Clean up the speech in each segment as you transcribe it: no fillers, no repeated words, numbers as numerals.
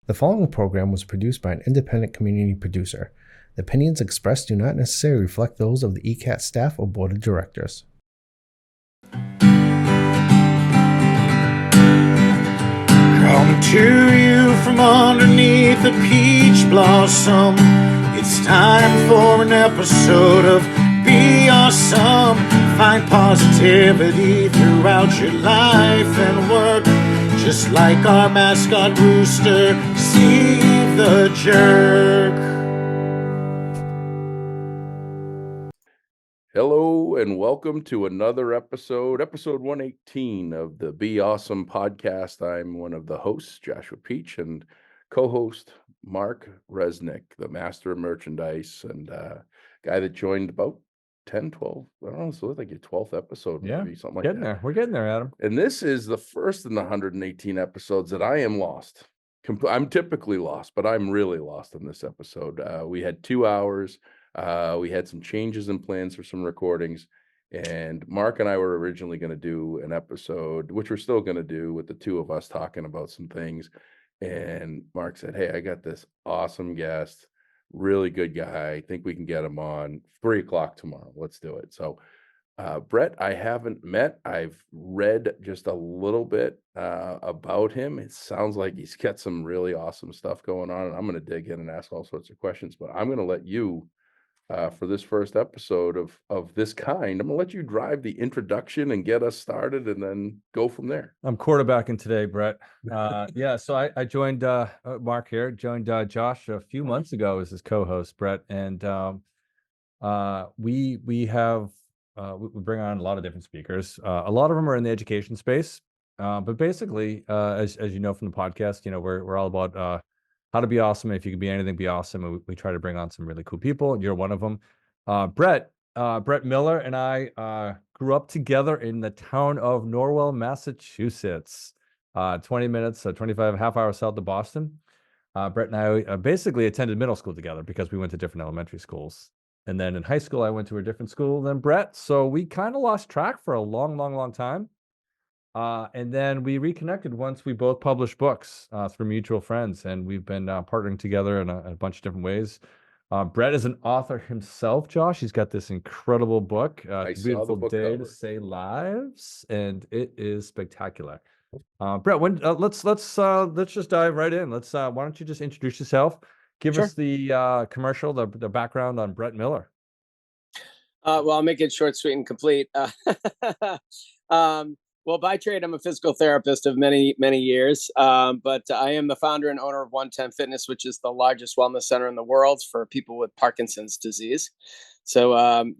The following program was produced by an independent community producer. The opinions expressed do not necessarily reflect those of the ECAT staff or board of directors. Come to you from underneath a peach blossom. It's time for an episode of BeAuSm. Find positivity throughout your life and work. Just like our mascot rooster, Steve the Jerk. Hello and welcome to another episode 118 of the BeAuSm Podcast. I'm one of the hosts, Joshua Peach, and co-host Mark Resnick, the master of merchandise and guy that joined about 10, 12, I don't know, so it's like your 12th episode, maybe something like that. We're getting there, Adam. And this is the first in the 118 episodes that I am lost. I'm typically lost, but I'm really lost in this episode. We had 2 hours. We had some changes in plans for some recordings, and Mark and I were originally going to do an episode, which we're still going to do, with the two of us talking about some things. And Mark said, "Hey, I got this awesome guest, really good guy. I think we can get him on 3:00 tomorrow. Let's do it." So Brett, I haven't met. I've read just a little bit about him. It sounds like he's got some really awesome stuff going on, and I'm going to dig in and ask all sorts of questions. But I'm going to let you, for this first episode of this kind, I'm going to let you drive the introduction and get us started, and then go from there. I'm quarterbacking today, Brett. So I joined Mark here, joined Josh a few months ago as his co-host, Brett, and we bring on a lot of different speakers. A lot of them are in the education space, but basically, as you know from the podcast, we're all about how to be awesome. If you can be anything, be awesome. And we try to bring on some really cool people. You're one of them. Brett Miller and I grew up together in the town of Norwell, Massachusetts. 20 minutes, 25 half hours south of Boston. Brett and I basically attended middle school together because we went to different elementary schools. And then in high school, I went to a different school than Brett. So we kind of lost track for a long time. And then we reconnected once we both published books through mutual friends. And we've been partnering together in a bunch of different ways. Brett is an author himself, Josh. He's got this incredible book, I It's a saw the Beautiful book Day cover. to Save Lives. And it is spectacular. Brett, let's just dive right in. Why don't you just introduce yourself? Give Sure. us the commercial, the background on Brett Miller. Well, I'll make it short, sweet, and complete. Well, by trade, I'm a physical therapist of many years, but I am the founder and owner of 110 Fitness, which is the largest wellness center in the world for people with Parkinson's disease. So, I'm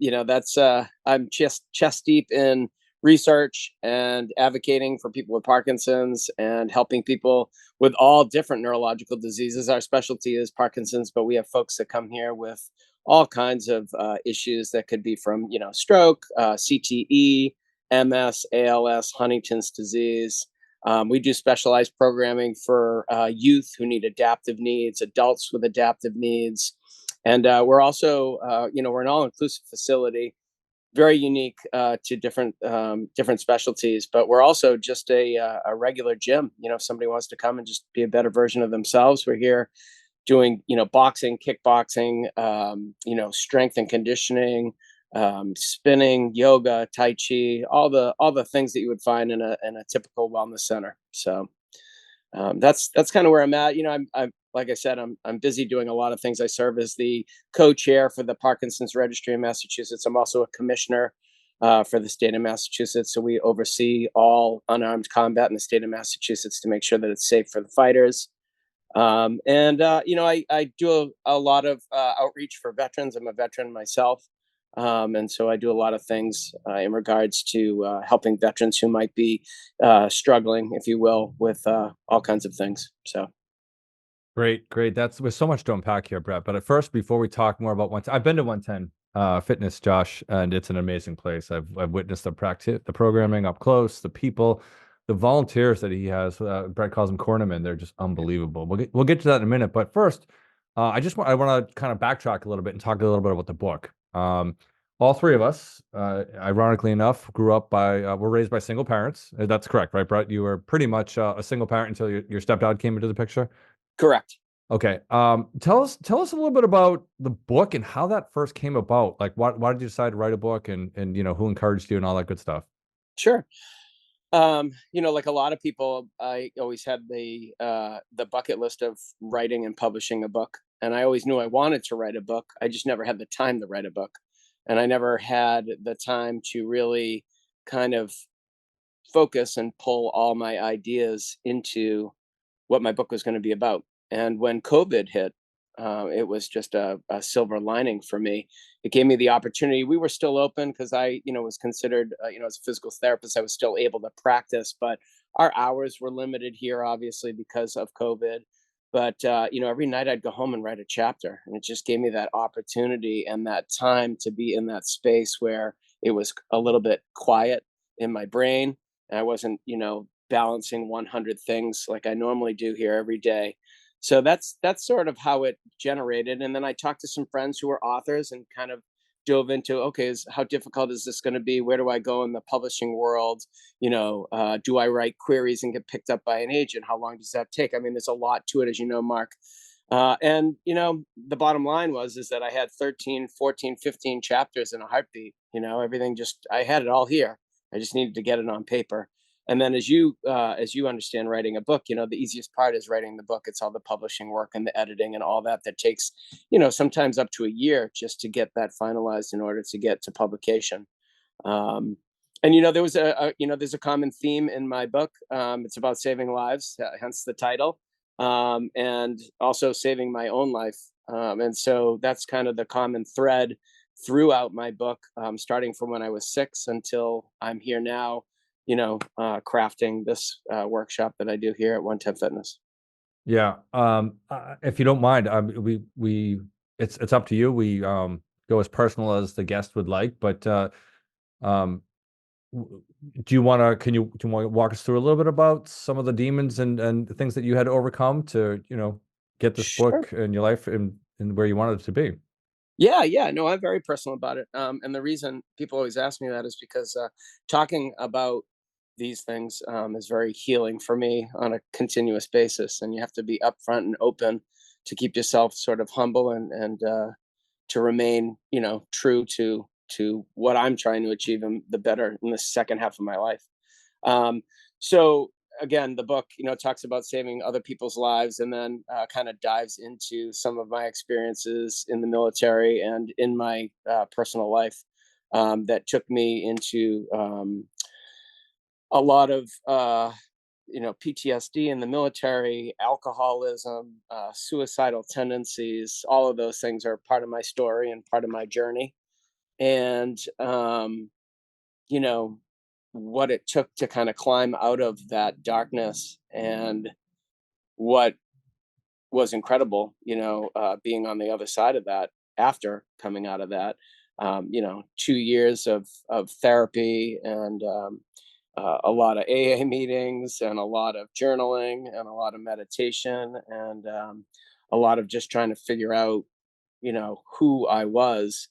chest deep in research and advocating for people with Parkinson's and helping people with all different neurological diseases. Our specialty is Parkinson's, but we have folks that come here with all kinds of issues that could be from, stroke, CTE, MS, ALS, Huntington's disease. We do specialized programming for youth who need adaptive needs, adults with adaptive needs. And we're also, we're an all-inclusive facility, very unique to different specialties, but we're also just a regular gym. If somebody wants to come and just be a better version of themselves, we're here doing, boxing, kickboxing, strength and conditioning, spinning, yoga, tai chi, all the things that you would find in a typical wellness center. So that's kind of where I'm at. I'm like I said, I'm busy doing a lot of things. I serve as the co-chair for the Parkinson's Registry in Massachusetts. I'm also a commissioner for the state of Massachusetts. So we oversee all unarmed combat in the state of Massachusetts to make sure that it's safe for the fighters. I do a lot of outreach for veterans. I'm a veteran myself. And so I do a lot of things in regards to helping veterans who might be struggling, if you will, with all kinds of things. So. Great. There's so much to unpack here, Brett. But at first, before we talk more about 110, I've been to 110 Fitness, Josh, and it's an amazing place. I've witnessed the practice, the programming up close, the people, the volunteers that he has. Brett calls them cornermen. They're just unbelievable. We'll get to that in a minute. But first, I want to kind of backtrack a little bit and talk a little bit about the book. All three of us, ironically enough, were raised by single parents. That's correct, right, Brett? You were pretty much a single parent until your stepdad came into the picture. Correct. Okay. Tell us a little bit about the book and how that first came about. Like, why did you decide to write a book, and who encouraged you and all that good stuff? Sure. Like a lot of people, I always had the bucket list of writing and publishing a book, and I always knew I wanted to write a book. I just never had the time to write a book, and I never had the time to really kind of focus and pull all my ideas into what my book was going to be about. And when COVID hit, it was just a silver lining for me. It gave me the opportunity. We were still open because I, was considered, as a physical therapist, I was still able to practice, but our hours were limited here, obviously, because of COVID. But, every night I'd go home and write a chapter. And it just gave me that opportunity and that time to be in that space where it was a little bit quiet in my brain. And I wasn't, balancing 100 things like I normally do here every day. So that's sort of how it generated. And then I talked to some friends who were authors and kind of dove into, okay, how difficult is this going to be? Where do I go in the publishing world? Do I write queries and get picked up by an agent? How long does that take? I mean, there's a lot to it, as you know, Mark. And the bottom line is that I had 13, 14, 15 chapters in a heartbeat. Everything, just I had it all here. I just needed to get it on paper. And then as you understand writing a book, the easiest part is writing the book. It's all the publishing work and the editing and all that takes, sometimes up to a year just to get that finalized in order to get to publication. And there was there's a common theme in my book. It's about saving lives, hence the title, and also saving my own life. And so that's kind of the common thread throughout my book, starting from when I was 6 until I'm here now, crafting this workshop that I do here at 110 Fitness. Yeah. If you don't mind, we it's up to you. We go as personal as the guest would like, but um, do you want to? Do you want to walk us through a little bit about some of the demons and the things that you had to overcome to get this Sure. book in your life and where you wanted it to be? Yeah. No, I'm very personal about it. And the reason people always ask me that is because talking about these things is very healing for me on a continuous basis. And you have to be upfront and open to keep yourself sort of humble and to remain, true to what I'm trying to achieve in the second half of my life. So again, the book, talks about saving other people's lives, and then kind of dives into some of my experiences in the military and in my personal life that took me into a lot of PTSD in the military, alcoholism, suicidal tendencies. All of those things are part of my story and part of my journey. And you know what it took to kind of climb out of that darkness, and what was incredible, being on the other side of that after coming out of that. 2 years of therapy, and a lot of AA meetings, and a lot of journaling, and a lot of meditation, and a lot of just trying to figure out, who I was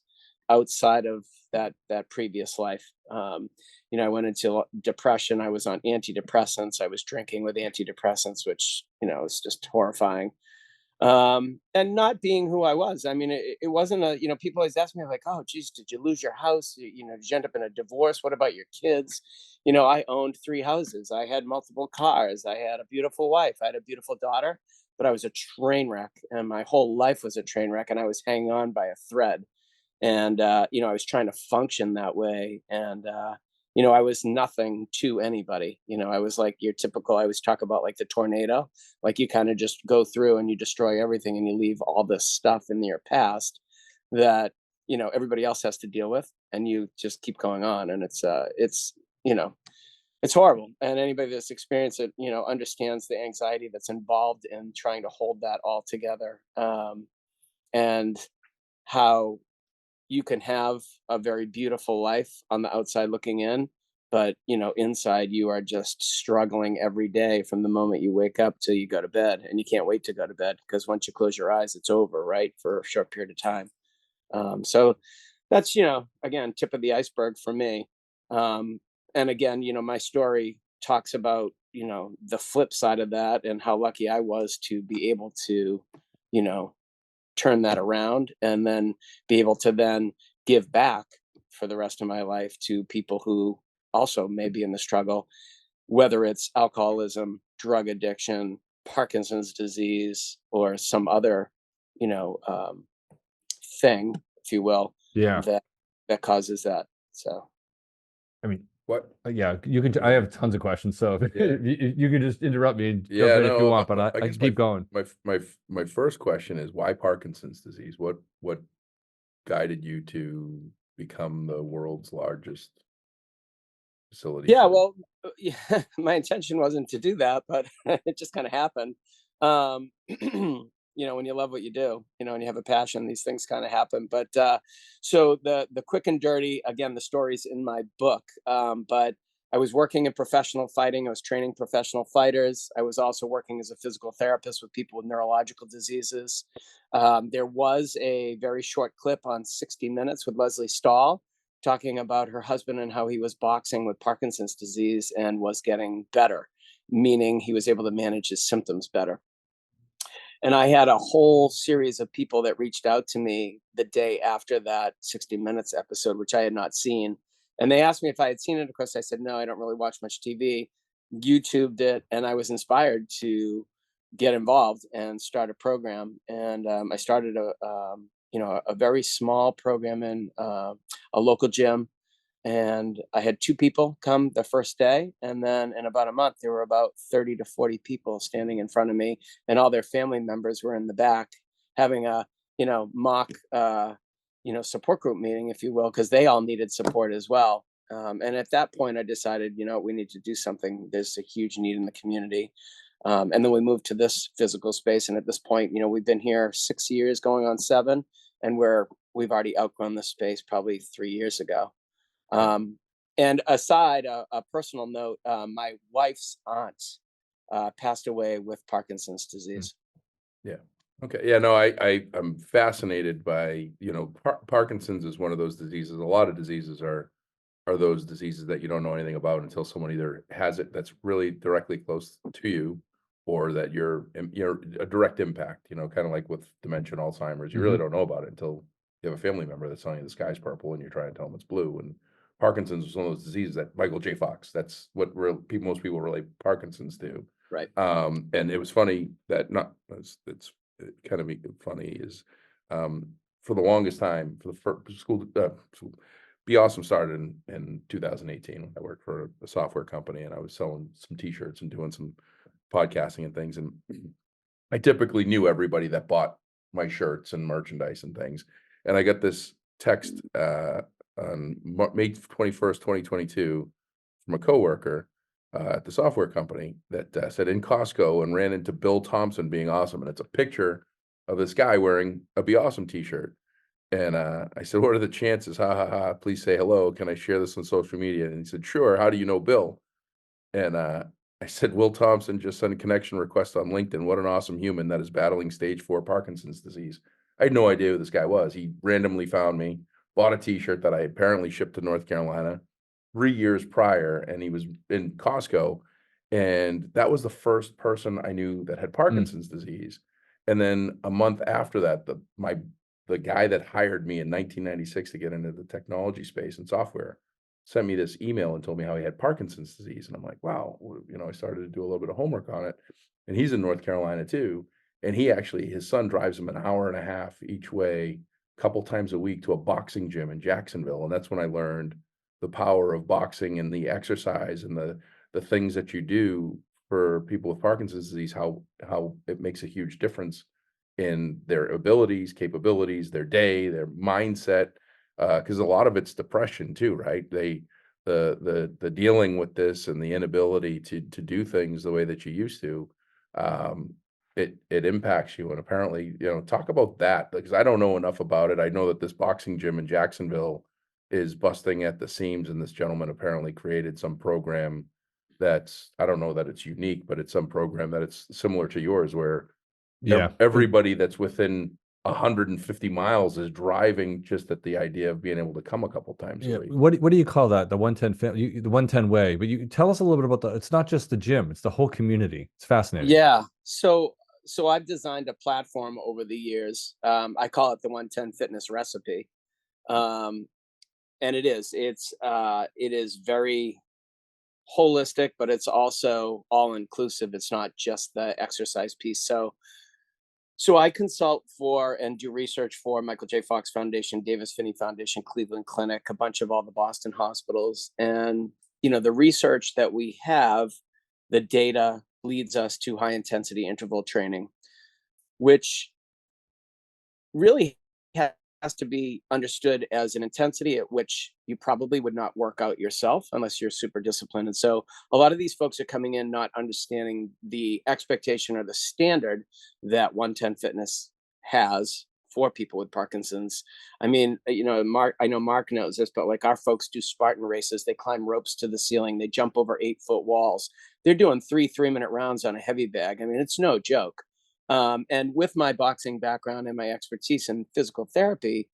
outside of that previous life. I went into depression. I was on antidepressants. I was drinking with antidepressants, which is just horrifying. And not being who I was. I mean, it wasn't people always ask me like, oh, geez, did you lose your house? Did you end up in a divorce? What about your kids? I owned 3 houses. I had multiple cars. I had a beautiful wife. I had a beautiful daughter, but I was a train wreck, and my whole life was a train wreck, and I was hanging on by a thread. And, I was trying to function that way. And, I was nothing to anybody. I was like your typical, I always talk about like the tornado, like you kind of just go through and you destroy everything, and you leave all this stuff in your past that, everybody else has to deal with, and you just keep going on. And you know, it's horrible. And anybody that's experienced it, understands the anxiety that's involved in trying to hold that all together. And how you can have a very beautiful life on the outside looking in, but inside you are just struggling every day from the moment you wake up till you go to bed, and you can't wait to go to bed, because once you close your eyes, it's over, right, for a short period of time. So that's, again, tip of the iceberg for me. And again, my story talks about the flip side of that and how lucky I was to be able to, you know, turn that around and then be able to then give back for the rest of my life to people who also may be in the struggle, whether it's alcoholism, drug addiction, Parkinson's disease, or some other, you know, thing, if you will, Yeah. that causes that. So, I mean, What? yeah, you can. I have tons of questions, so Yeah. you can just interrupt me and jump Yeah, in if you no, want, but I guess can keep going. my first question is why Parkinson's disease? What guided you to become the world's largest facility yeah, for well, yeah, my intention wasn't to do that, but it just kind of happened. When you love what you do, and you have a passion, these things kind of happen. But so the quick and dirty, again, the story's in my book. But I was working in professional fighting. I was training professional fighters. I was also working as a physical therapist with people with neurological diseases. There was a very short clip on 60 Minutes with Leslie Stahl talking about her husband and how he was boxing with Parkinson's disease and was getting better, meaning he was able to manage his symptoms better. And I had a whole series of people that reached out to me the day after that 60 Minutes episode, which I had not seen. And they asked me if I had seen it. Of course, I said, no, I don't really watch much TV. YouTubed it, and I was inspired to get involved and start a program. And I started a very small program in a local gym, and I had 2 people come the first day, and then in about a month there were about 30 to 40 people standing in front of me, and all their family members were in the back having a mock support group meeting, if you will, because they all needed support as well. And at that point I decided, we need to do something. There's a huge need in the community. And then we moved to this physical space, and at this point, we've been here 6 years going on 7, and we've already outgrown the space probably 3 years ago. And aside, a personal note, my wife's aunt passed away with Parkinson's disease. Yeah. Okay. Yeah. No, I'm fascinated by Parkinson's is one of those diseases. A lot of diseases are those diseases that you don't know anything about until someone either has it that's really directly close to you, or that you're a direct impact. Kind of like with dementia and Alzheimer's, you really don't know about it until you have a family member that's telling you the sky's purple and you're trying to tell them it's blue. And Parkinson's is one of those diseases that Michael J. Fox, that's what most people relate Parkinson's to. Right. And it was funny that it's kind of funny is for the longest time, for the first school, BeAuSm started in 2018. I worked for a software company, and I was selling some T-shirts and doing some podcasting and things. And I typically knew everybody that bought my shirts and merchandise and things. And I got this text on May 21st, 2022 from a coworker at the software company that said in Costco, and ran into Bill Thompson being awesome. And it's a picture of this guy wearing a BeAuSm T-shirt. And I said, what are the chances? Ha ha ha. Please say hello. Can I share this on social media? And he said, sure. How do you know Bill? And I said, Will Thompson just sent a connection request on LinkedIn. What an awesome human that is battling stage 4 Parkinson's disease. I had no idea who this guy was. He randomly found me, bought a T-shirt that I apparently shipped to North Carolina 3 years prior, and he was in Costco. And that was the first person I knew that had Parkinson's disease. And then a month after that, the guy that hired me in 1996 to get into the technology space and software sent me this email and told me how he had Parkinson's disease. And I'm like, wow, I started to do a little bit of homework on it. And he's in North Carolina too. And his son drives him an hour and a half each way, a couple times a week, to a boxing gym in Jacksonville. And that's when I learned the power of boxing and the exercise and the things that you do for people with Parkinson's disease, how it makes a huge difference in their abilities, capabilities, their day, their mindset, because a lot of it's depression too, right? The dealing with this and the inability to do things the way that you used to, it impacts you. And apparently, talk about that, because I don't know enough about it. I know that this boxing gym in Jacksonville is busting at the seams, and this gentleman apparently created some program I don't know that it's unique, but it's some program that it's similar to yours, where Yeah. everybody that's within 150 miles is driving just at the idea of being able to come a couple times a week. What do you call that? The 110 the 110 way. But you tell us a little bit about it's not just the gym, it's the whole community. It's fascinating. Yeah. So I've designed a platform over the years. I call it the 110 Fitness Recipe. And it is very holistic, but it's also all inclusive. It's not just the exercise piece. So I consult for and do research for Michael J. Fox Foundation, Davis Phinney Foundation, Cleveland Clinic, a bunch of all the Boston hospitals. And, the research that we have, the data leads us to high intensity interval training, which really has to be understood as an intensity at which you probably would not work out yourself unless you're super disciplined. And so a lot of these folks are coming in not understanding the expectation or the standard that 110 Fitness has for people with Parkinson's. I mean, Mark, I know Mark knows this, but like our folks do Spartan races. They climb ropes to the ceiling. They jump over 8-foot walls. They're doing 3-minute rounds on a heavy bag. I mean, it's no joke. And with my boxing background and my expertise in physical therapy,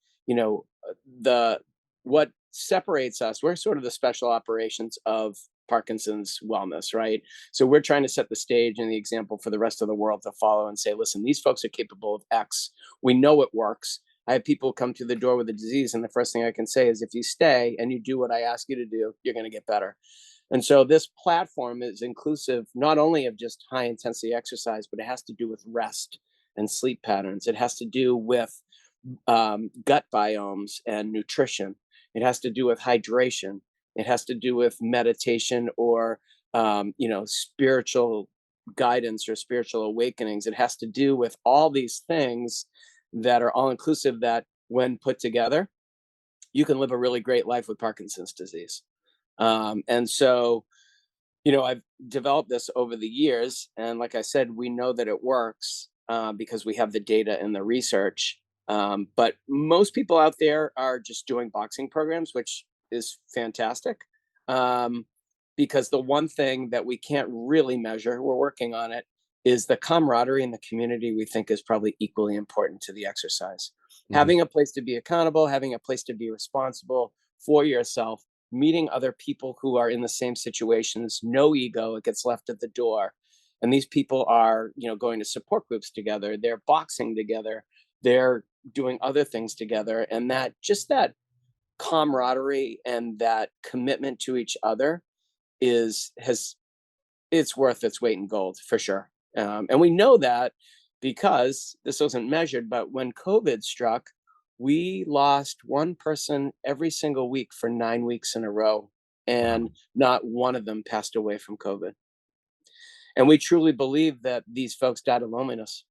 what separates us, we're sort of the special operations of Parkinson's wellness, right? So we're trying to set the stage and the example for the rest of the world to follow and say, listen, these folks are capable of X. We know it works. I have people come through the door with a disease, and the first thing I can say is, if you stay and you do what I ask you to do, you're going to get better. And so this platform is inclusive not only of just high intensity exercise, but it has to do with rest and sleep patterns. It has to do with gut biomes and nutrition. It has to do with hydration. It has to do with meditation or, spiritual guidance or spiritual awakenings. It has to do with all these things that are all inclusive, that when put together, you can live a really great life with Parkinson's disease. And so, I've developed this over the years. And like I said, we know that it works because we have the data and the research. But most people out there are just doing boxing programs, which is fantastic. Because the one thing that we can't really measure, we're working on it, is the camaraderie in the community. We think is probably equally important to the exercise. Mm-hmm. Having a place to be accountable, having a place to be responsible for yourself, meeting other people who are in the same situations, no ego, it gets left at the door. And these people are, going to support groups together, they're boxing together, they're doing other things together. And that camaraderie and that commitment to each other it's worth its weight in gold for sure. And we know that because this wasn't measured, but when COVID struck, we lost one person every single week for 9 weeks in a row, and not one of them passed away from COVID. And we truly believe that these folks died of loneliness.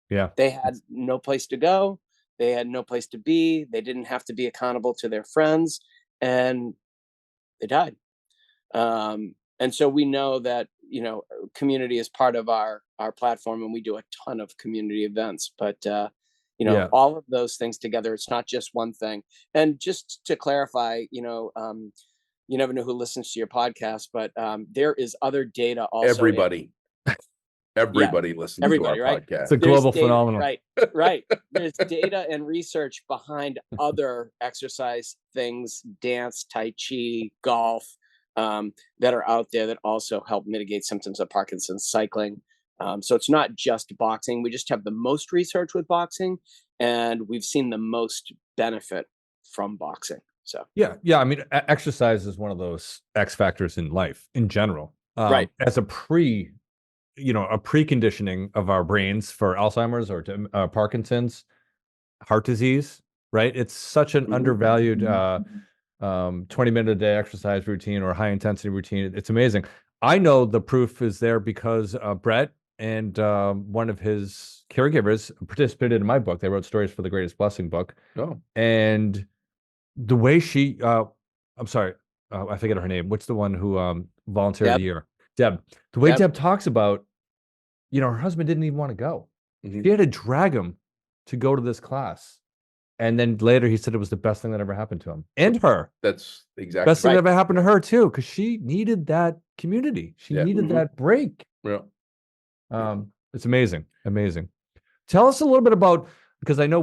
Yeah. They had no place to go. They had no place to be. They didn't have to be accountable to their friends, and they died. And so we know that, community is part of our platform, and we do a ton of community events, but, all of those things together, it's not just one thing. And just to clarify, you never know who listens to your podcast, but there is other data also. Everybody listens to our right? podcast. It's a global phenomenon. Right. There's data and research behind other exercise things, dance, Tai Chi, golf, that are out there that also help mitigate symptoms of Parkinson's, cycling. So it's not just boxing. We just have the most research with boxing, and we've seen the most benefit from boxing. So yeah. I mean, exercise is one of those X factors in life in general. Right. As a preconditioning of our brains for Alzheimer's or to, Parkinson's, heart disease. Right. It's such an undervalued 20-minute a day exercise routine or high intensity routine. It's amazing. I know the proof is there because Brett and one of his caregivers participated in my book. They wrote Stories for the Greatest Blessing book. Oh. And the way she, I'm sorry, I forget her name. What's the one who volunteered a year? Deb. The way Deb talks about, her husband didn't even want to go. Mm-hmm. She had to drag him to go to this class. And then later he said it was the best thing that ever happened to him and her. That's exactly best thing that ever happened to her too, because she needed that community. She needed that break. Yeah. It's amazing. Tell us a little bit about because I know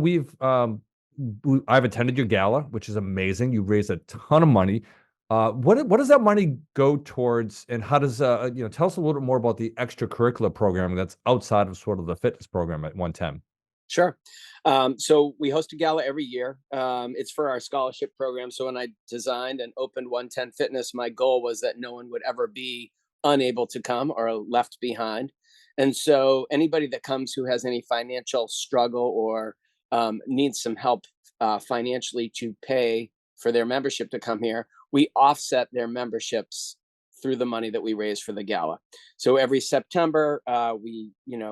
I've attended your gala, which is amazing. You raised a ton of money. What does that money go towards, and how does tell us a little bit more about the extracurricular programming that's outside of sort of the fitness program at 110? Sure. So we host a gala every year. It's for our scholarship program. So when I designed and opened 110 Fitness, my goal was that no one would ever be unable to come or left behind. And so anybody that comes who has any financial struggle or needs some help financially to pay for their membership to come here, we offset their memberships through the money that we raise for the gala. So every September, we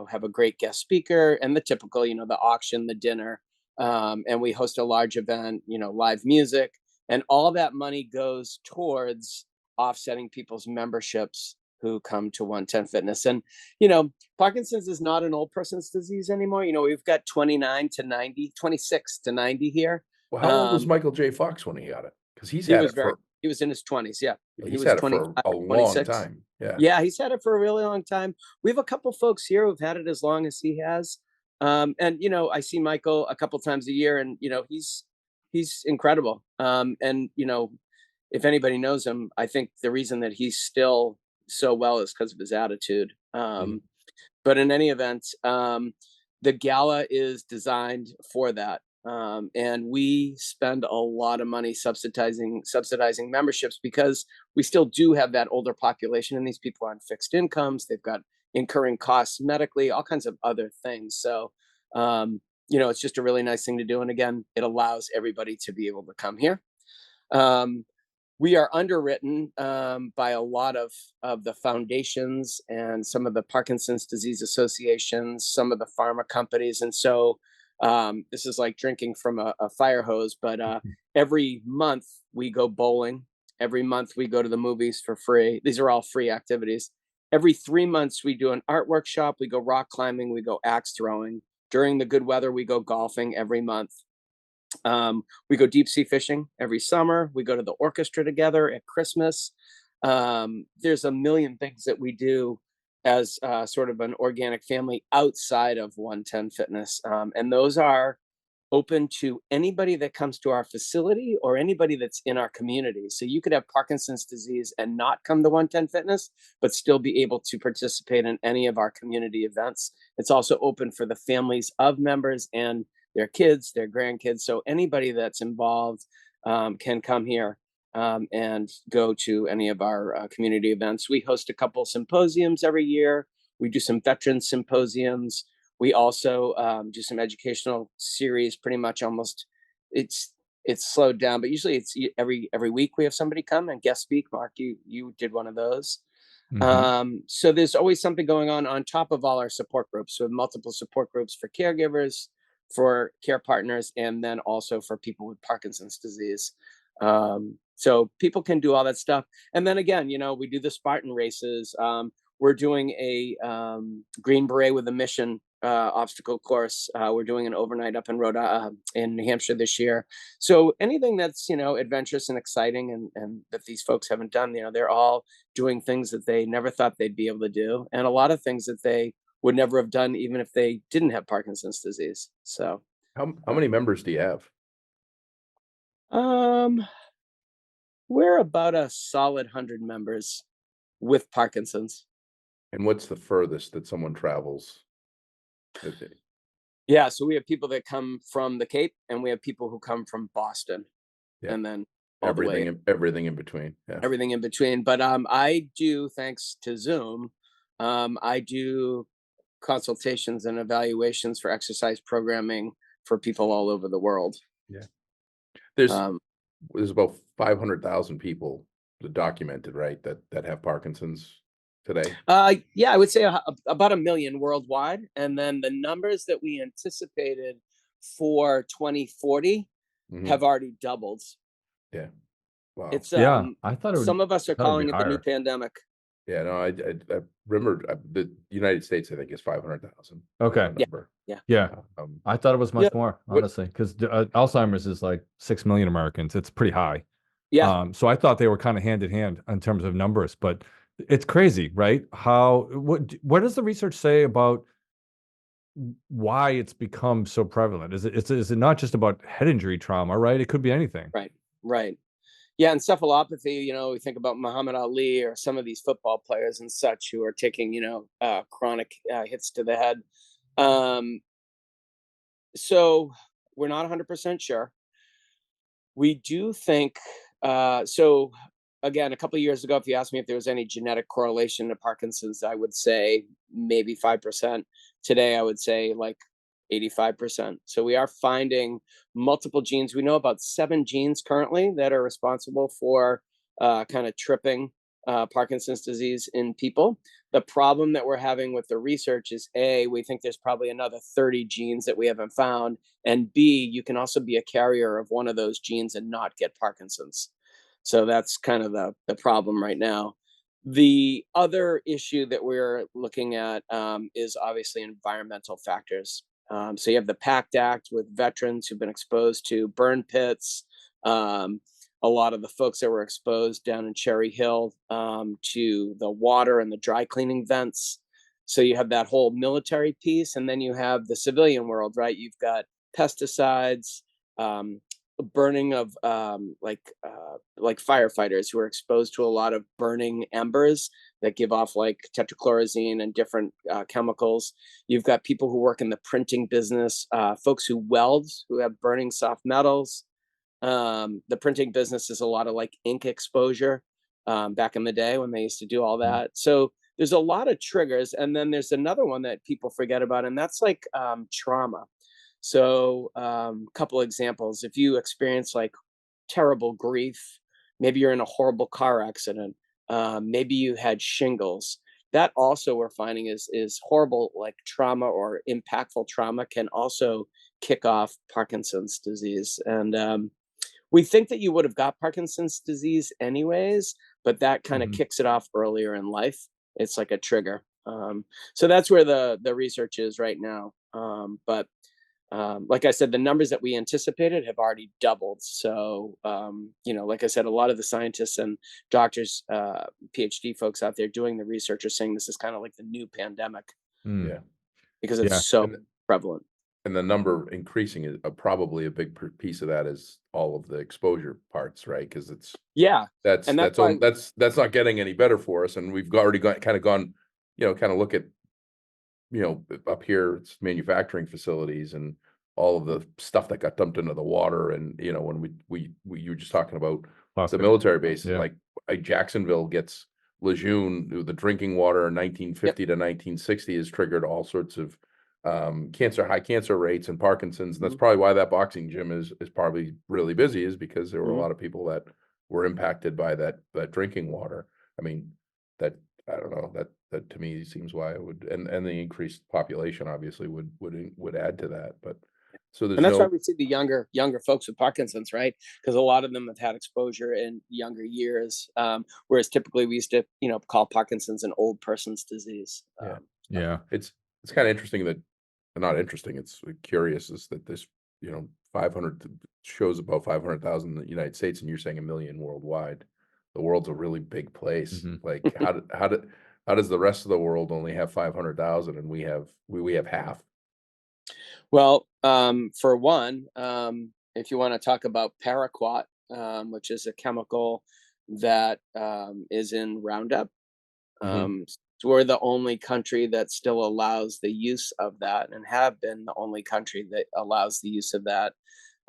have a great guest speaker and the typical, the auction, the dinner, and we host a large event, live music, and all that money goes towards offsetting people's memberships who come to 110 Fitness. And Parkinson's is not an old person's disease anymore. We've got 26 to 90 here. Well, how old was Michael J. Fox when he got it? Because he was in his 20s. Yeah. He's had it for a long time. Yeah, he's had it for a really long time. We have a couple folks here who've had it as long as he has. And I see Michael a couple times a year, and he's incredible. And if anybody knows him, I think the reason that he's still so well is because of his attitude. But in any event, the gala is designed for that. And we spend a lot of money subsidizing memberships, because we still do have that older population, and these people are on fixed incomes. They've got incurring costs medically, all kinds of other things. So, it's just a really nice thing to do. And again, it allows everybody to be able to come here. We are underwritten by a lot of the foundations and some of the Parkinson's disease associations, some of the pharma companies. And so this is like drinking from a fire hose, but every month we go bowling. Every month we go to the movies for free. These are all free activities. Every 3 months we do an art workshop. We go rock climbing. We go axe throwing. During the good weather, we go golfing every month. We go deep sea fishing every summer. We go to the orchestra together at Christmas. There's a million things that we do as sort of an organic family outside of 110 Fitness. And those are open to anybody that comes to our facility or anybody that's in our community. So you could have Parkinson's disease and not come to 110 Fitness, but still be able to participate in any of our community events. It's also open for the families of members and their kids, their grandkids. So anybody that's involved can come here and go to any of our community events. We host a couple symposiums every year. We do some veteran symposiums. We also do some educational series. Pretty much almost, it's slowed down, but usually it's every week we have somebody come and guest speak. Mark, you did one of those. Mm-hmm. So there's always something going on top of all our support groups. So we have multiple support groups for caregivers, for care partners, and then also for people with Parkinson's disease. So people can do all that stuff. And then again, we do the Spartan races. We're doing a Green Beret with a Mission obstacle course. We're doing an overnight up in New Hampshire this year. So anything that's, adventurous and exciting and that these folks haven't done, they're all doing things that they never thought they'd be able to do. And a lot of things that they would never have done even if they didn't have Parkinson's disease. So how many members do you have? We're about a solid 100 members with Parkinson's. And what's the furthest that someone travels? Yeah, so we have people that come from the Cape, and we have people who come from Boston, and then everything in between. Yeah. Everything in between. But I do, thanks to Zoom, I do consultations and evaluations for exercise programming for people all over the world. Yeah, there's about 500,000 people documented, right, that have Parkinson's today. Yeah, I would say about 1 million worldwide, and then the numbers that we anticipated for 2040 have already doubled. Yeah, wow. It's I thought some of us are calling it the new pandemic. Yeah, no, I remember the United States, I think, is 500,000. Okay. Yeah. I thought it was much more, honestly, because Alzheimer's is like 6 million Americans. It's pretty high. Yeah. So I thought they were kind of hand in hand in terms of numbers, but it's crazy, right? What does the research say about why it's become so prevalent? Is it not just about head injury trauma, right? It could be anything. Right. Yeah, encephalopathy, we think about Muhammad Ali or some of these football players and such who are taking, chronic hits to the head. Um, so we're not 100% sure. We do think, so again, a couple of years ago, if you asked me if there was any genetic correlation to Parkinson's, I would say maybe 5%. Today, I would say like 85%. So we are finding multiple genes. We know about 7 genes currently that are responsible for kind of tripping Parkinson's disease in people. The problem that we're having with the research is A, we think there's probably another 30 genes that we haven't found. And B, you can also be a carrier of one of those genes and not get Parkinson's. So that's kind of the problem right now. The other issue that we're looking at is obviously environmental factors. So you have the PACT Act with veterans who've been exposed to burn pits. A lot of the folks that were exposed down in Cherry Hill to the water and the dry cleaning vents. So you have that whole military piece, and then you have the civilian world, right? You've got pesticides, burning of like firefighters who are exposed to a lot of burning embers that give off like tetrachlorozine and different chemicals. You've got people who work in the printing business, folks who weld, who have burning soft metals. The printing business is a lot of like ink exposure back in the day when they used to do all that. So there's a lot of triggers. And then there's another one that people forget about, and that's like trauma. So couple examples. If you experience like terrible grief, maybe you're in a horrible car accident, maybe you had shingles. That also we're finding is horrible, like trauma or impactful trauma can also kick off Parkinson's disease. And we think that you would have got Parkinson's disease anyways, but that kind of kicks it off earlier in life. It's like a trigger. So that's where the research is right now. But like I said, the numbers that we anticipated have already doubled. So, like I said, a lot of the scientists and doctors, PhD folks out there doing the research are saying this is kind of like the new pandemic. Yeah. Because it's so prevalent. And the number increasing is probably a big piece of that is all of the exposure parts, right? Because it's that's not getting any better for us, and we've already gone, kind of look at, up here it's manufacturing facilities and all of the stuff that got dumped into the water, and when we you were just talking about the military bases, like Jacksonville gets Lejeune, the drinking water in 1950 to 1960 has triggered all sorts of high cancer rates and Parkinson's. And that's probably why that boxing gym is probably really busy, is because there were a lot of people that were impacted by that drinking water. I mean, I don't know, that to me seems why it would, and the increased population obviously would add to that. But so there's, and that's why we see the younger folks with Parkinson's, right? Because a lot of them have had exposure in younger years, whereas typically we used to, call Parkinson's an old person's disease. It's kind of interesting that. Not interesting. It's curious is that this, 500 shows about 500,000 in the United States, and you're saying 1 million worldwide. The world's a really big place. Like how does the rest of the world only have 500,000 and we have half? Well, for one, if you want to talk about paraquat, which is a chemical that is in Roundup. We're the only country that still allows the use of that, and have been the only country that allows the use of that.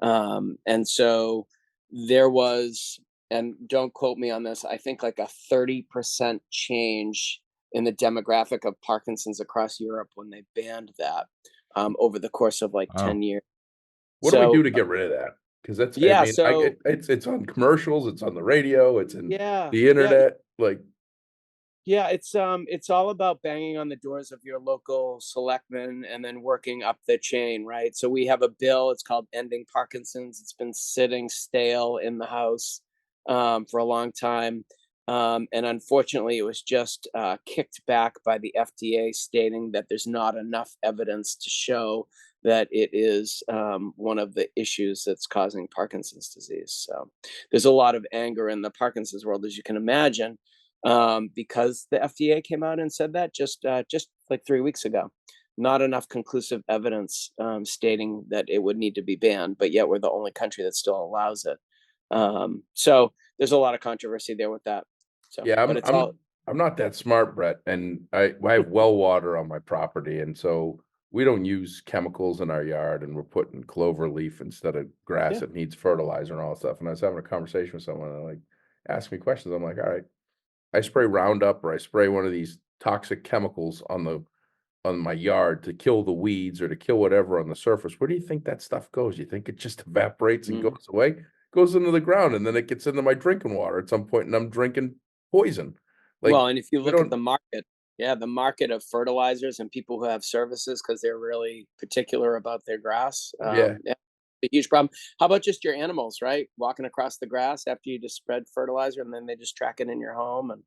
And so there was, and don't quote me on this, I think like a 30% change in the demographic of Parkinson's across Europe when they banned that over the course of like 10 years. What do we do to get rid of that? Because that's, it's on commercials, it's on the radio, it's in the internet, it's all about banging on the doors of your local selectmen and then working up the chain, right? So we have a bill, it's called Ending Parkinson's. It's been sitting stale in the House for a long time. And unfortunately, it was just kicked back by the FDA, stating that there's not enough evidence to show that it is one of the issues that's causing Parkinson's disease. So there's a lot of anger in the Parkinson's world, as you can imagine. Because the FDA came out and said that just like 3 weeks ago. not enough conclusive evidence stating that it would need to be banned, but yet we're the only country that still allows it. So there's a lot of controversy there with that. So Yeah, but it's all I'm not that smart, Brett, and I have well water on my property, and so we don't use chemicals in our yard, and we're putting clover leaf instead of grass Yeah. that needs fertilizer and all that stuff. And I was having a conversation with someone, and like asked me questions. I'm like, all right, I spray Roundup or I spray one of these toxic chemicals on my yard to kill the weeds or to kill whatever on the surface. Where do you think that stuff goes? You think it just evaporates and goes away? Goes into the ground, and then it gets into my drinking water at some point, and I'm drinking poison. Like, well, and if you we look at don't. the market, the market of fertilizers and people who have services because they're really particular about their grass, Yeah. a huge problem. How about just your animals, right? Walking across the grass after you just spread fertilizer, and then they just track it in your home, and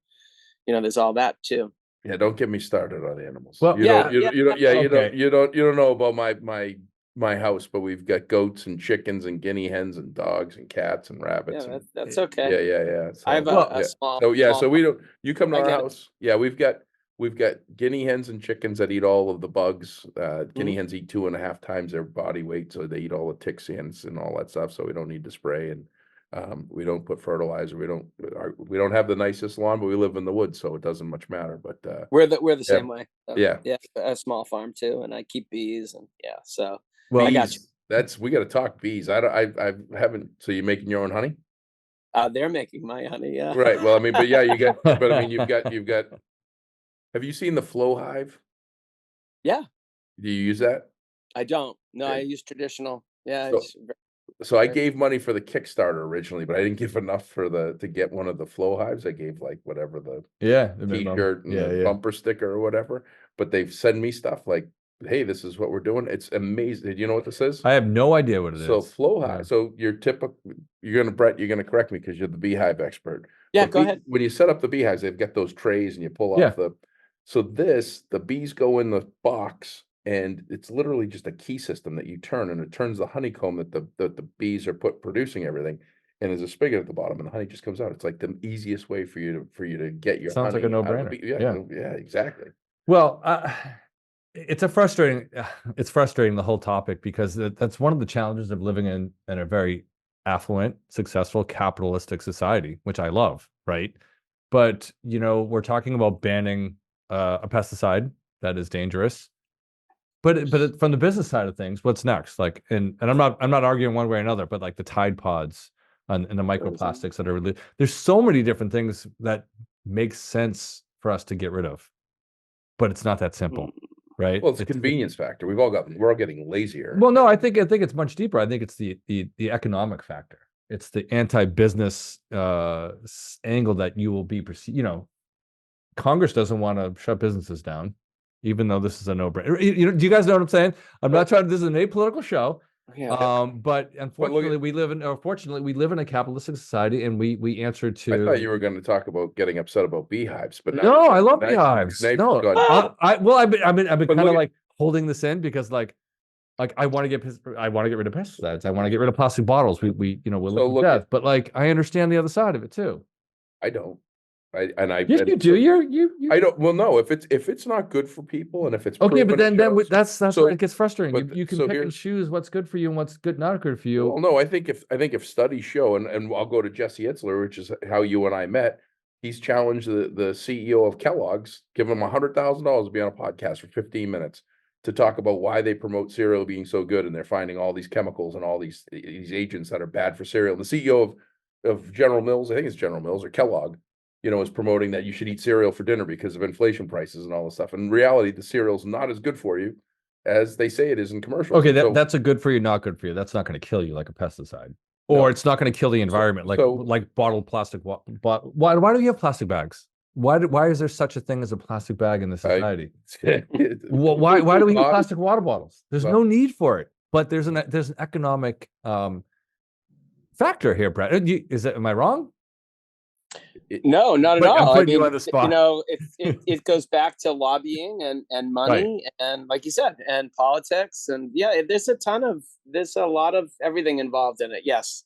there's all that too. Yeah, don't get me started on animals. Well, You Yeah, don't, you yeah, don't, you don't, yeah, okay. you don't know about my house, but we've got goats and chickens and guinea hens and dogs and cats and rabbits Yeah, and that's yeah, okay. yeah. I have So a yeah, small, so yeah, small so we farm. don't. You come to I our get it. house. Yeah, we've got guinea hens and chickens that eat all of the bugs. Guinea Mhm. hens eat 2.5 times their body weight, so they eat all the ticks and all that stuff. So we don't need to spray, and we don't put fertilizer. We don't have the nicest lawn, but we live in the woods, so it doesn't much matter. But We're the yeah, same way. So, yeah. yeah, a small farm too, and I keep bees, and so Well, I got you. Bees, we gotta talk bees. I haven't, so you're making your own honey? They're making my honey. Yeah. Right, well, I mean, but yeah, but I mean, you've got, have you seen the flow hive? Yeah, Do you use that? I don't. No, I Okay. use traditional. Yeah, So, it's so I very, gave money for the Kickstarter originally, but I didn't give enough to get one of the flow hives. I gave like whatever the yeah, the minimum. T-shirt and Yeah, the yeah. bumper sticker or whatever, but they've sent me stuff like, hey, this is what we're doing. It's amazing. Do you know what this is? I have no idea what it So is. flow Yeah. hive. So Brett, you're gonna correct me because you're the beehive expert. Yeah, But go ahead. when you set up the beehives, they've got those trays and you pull Yeah. off so the bees go in the box, and it's literally just a key system that you turn, and it turns the honeycomb that the bees are producing everything. And there's a spigot at the bottom, and the honey just comes out. It's like the easiest way for you to get your Sounds like honey a out of the no-brainer. bee. Yeah. Yeah, exactly. Well, it's frustrating the whole topic because that's one of the challenges of living in a very affluent, successful, capitalistic society, which I love, right? But we're talking about banning a pesticide that is dangerous. But from the business side of things, what's next? Like, and I'm not arguing one way or another, but like the Tide Pods and the microplastics that are released. There's so many different things that make sense for us to get rid of, but it's not that simple, right? Well, it's a convenience factor. We're all getting lazier. Well, no, I think it's much deeper. I think it's the economic factor. It's the anti-business angle that you will be perceived. Congress doesn't want to shut businesses down, even though this is a no-brainer. Do you guys know what I'm saying? I'm not trying. This is an apolitical show. Yeah. But unfortunately, we live in a capitalistic society, and we answer to. I thought you were going to talk about getting upset about beehives, but no, I love beehives. No, I've been kind of like holding this in because like I want to get rid of pesticides. I want to get rid of plastic bottles. We'll look at death. But like I understand the other side of it too. I don't. Yes, you do. You. I don't. Well, no. If it's not good for people, and if it's okay, but then that's so, when it gets frustrating. You can so pick and choose what's good for you and what's not good for you. Well, no. I think if studies show, and I'll go to Jesse Itzler, which is how you and I met. He's challenged the CEO of Kellogg's, give him $100,000 to be on a podcast for 15 minutes to talk about why they promote cereal being so good, and they're finding all these chemicals and all these agents that are bad for cereal. And the CEO of General Mills, I think it's General Mills or Kellogg, is promoting that you should eat cereal for dinner because of inflation prices and all this stuff. In reality, the cereal's not as good for you as they say it is in commercials. Okay, that's a good for you, not good for you. That's not going to kill you like a pesticide. Or it's not going to kill the environment like bottled plastic. Why do you have plastic bags? Why is there such a thing as a plastic bag in this society? Why do we have plastic water bottles? There's no need for it. But there's an economic factor here, Brett. Am I wrong? No, not at all. I'm putting you on the spot. It goes back to lobbying and money, right. And like you said, and politics, and there's a lot of everything involved in it. Yes,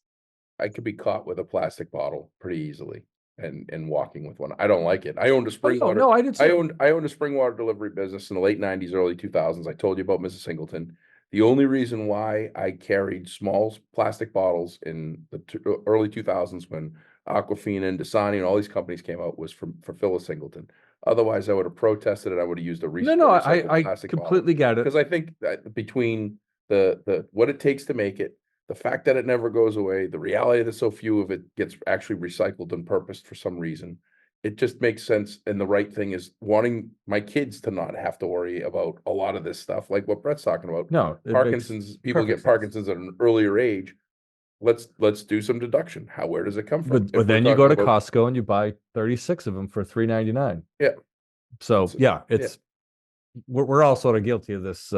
I could be caught with a plastic bottle pretty easily, and walking with one. I don't like it. I owned a spring no, water. no, I did too. I owned a spring water delivery business in the late 90s, early 2000s. I told you about Mrs. Singleton. The only reason why I carried small plastic bottles in the early 2000s when Aquafina and Dasani and all these companies came out was for Phyllis Singleton. Otherwise, I would have protested it. I would have used a No, I plastic completely get it. because I think that between the what it takes to make it, the fact that it never goes away, the reality that so few of it gets actually recycled and purposed for some reason, it just makes sense. And the right thing is wanting my kids to not have to worry about a lot of this stuff, like what Brett's talking about. No, it makes Parkinson's, people get perfect sense. Parkinson's at an earlier age. Let's do some deduction. Where does it come from? But then you go to Costco and you buy 36 of them for $3.99. Yeah. So it's we're all sort of guilty of this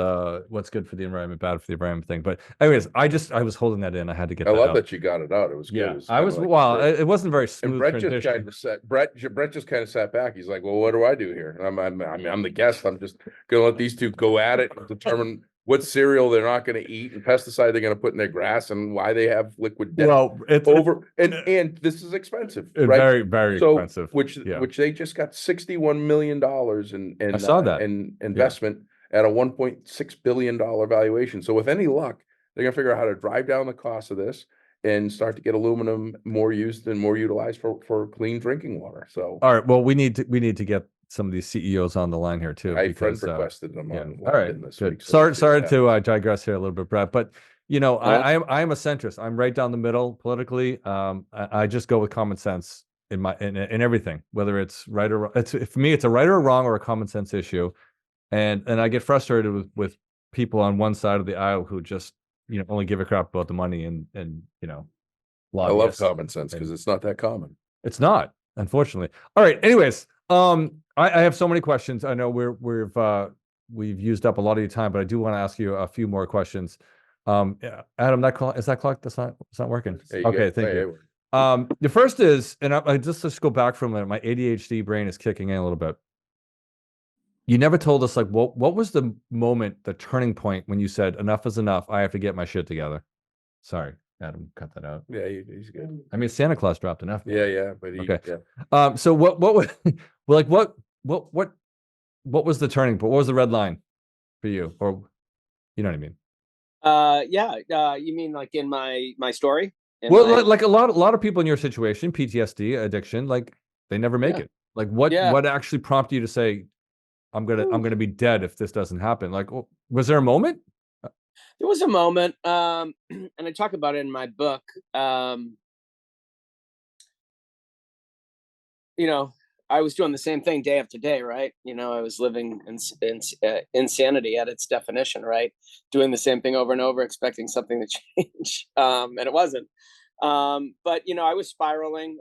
what's good for the environment, bad for the environment thing. But anyways, I was holding that in. I had to get I that love out. that you got it out. It was good. Yeah, It was I was like well, it wasn't very smooth. and Brett transition. just kind of sat. Brett just kind of sat back. He's like, "Well, what do I do here?" And I'm the guest. I'm just gonna let these two go at it and determine what cereal they're not going to eat and pesticide they're going to put in their grass and why they have liquid death. Well, it's and this is expensive, right? Very, very expensive. Which they just got $61 million in I saw that. in investment at a $1.6 billion valuation. So with any luck, they're gonna figure out how to drive down the cost of this and start to get aluminum more used and more utilized for clean drinking water. So all right, well, we need to get some of these CEOs on the line here too. I friend requested them on all right, this good. week. So Sorry to digress here a little bit, Brett, but I am a centrist. I'm right down the middle politically. I just go with common sense in everything, whether it's right or wrong. For me, it's a right or wrong or a common sense issue. And I get frustrated with people on one side of the aisle who just only give a crap about the money and I love common sense because it's not that common. It's not, unfortunately. All right. Anyways, I have so many questions. I know we've used up a lot of your time, but I do want to ask you a few more questions. Adam, is that clock? It's not working. Okay, thank you. The first is, and I just go back for a minute. My ADHD brain is kicking in a little bit. You never told us what was the moment, the turning point when you said enough is enough. I have to get my shit together. Sorry, Adam, cut that out. Yeah, he's good. I mean, Santa Claus dropped enough. Yeah, but okay. Yeah. So what was what was the turning point? What was the red line for you, or you know what I mean? You mean like in my story? Like a lot of people in your situation, PTSD, addiction, like they never make it. Like what actually prompted you to say, I'm gonna be dead if this doesn't happen? Like, was there a moment? There was a moment, and I talk about it in my book. I was doing the same thing day after day, right? I was living insanity at its definition, right? Doing the same thing over and over, expecting something to change, and it wasn't. But I was spiraling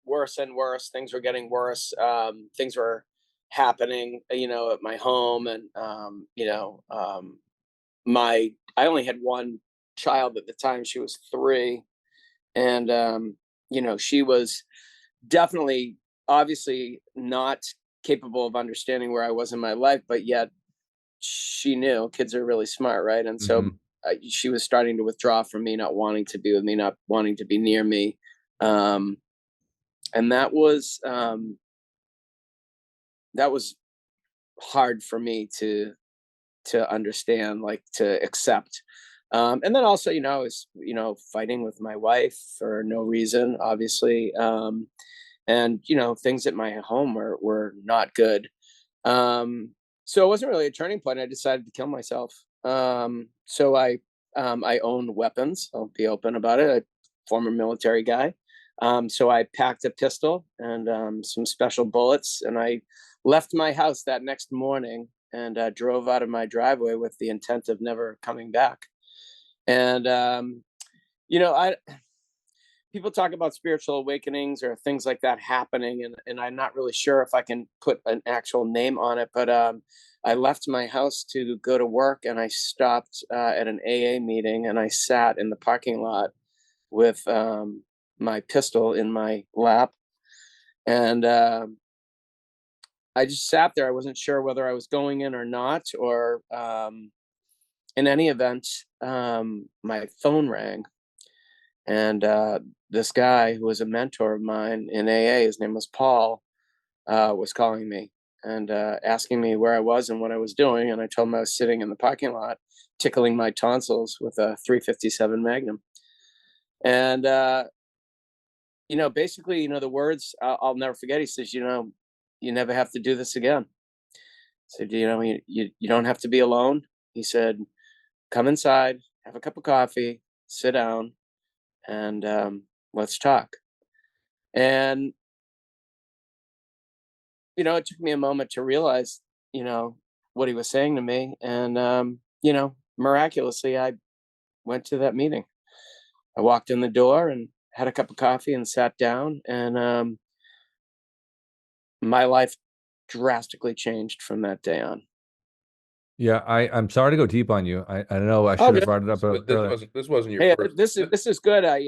worse and worse. Things were getting worse. Things were happening, at my home, and I only had one child at the time. She was 3, and she was definitely, obviously, not capable of understanding where I was in my life, but yet she knew. Kids are really smart, right? And so she was starting to withdraw from me, not wanting to be with me, not wanting to be near me, and that was hard for me to understand, like to accept. And then also, I was, fighting with my wife for no reason, obviously. And, things at my home were not good. So it wasn't really a turning point. I decided to kill myself. So I own weapons. I'll be open about it. I'm a former military guy. So I packed a pistol and some special bullets, and I left my house that next morning and drove out of my driveway with the intent of never coming back. And people talk about spiritual awakenings or things like that happening, and I'm not really sure if I can put an actual name on it, but I left my house to go to work, and I stopped at an AA meeting, and I sat in the parking lot with my pistol in my lap, and I just sat there. I wasn't sure whether I was going in or not, or in any event, my phone rang, and the this guy who was a mentor of mine in AA, his name was Paul, was calling me and asking me where I was and what I was doing. And I told him I was sitting in the parking lot tickling my tonsils with a 357 Magnum. And, basically, the words I'll never forget. He says, you never have to do this again. I said, you don't have to be alone. He said, come inside, have a cup of coffee, sit down, and let's talk. And, it took me a moment to realize, what he was saying to me. And, miraculously, I went to that meeting. I walked in the door and had a cup of coffee and sat down. And my life drastically changed from that day on. Yeah, I'm sorry to go deep on you. I know I Oh, should have good. brought it up But earlier. this wasn't your Hey, first. this is good. I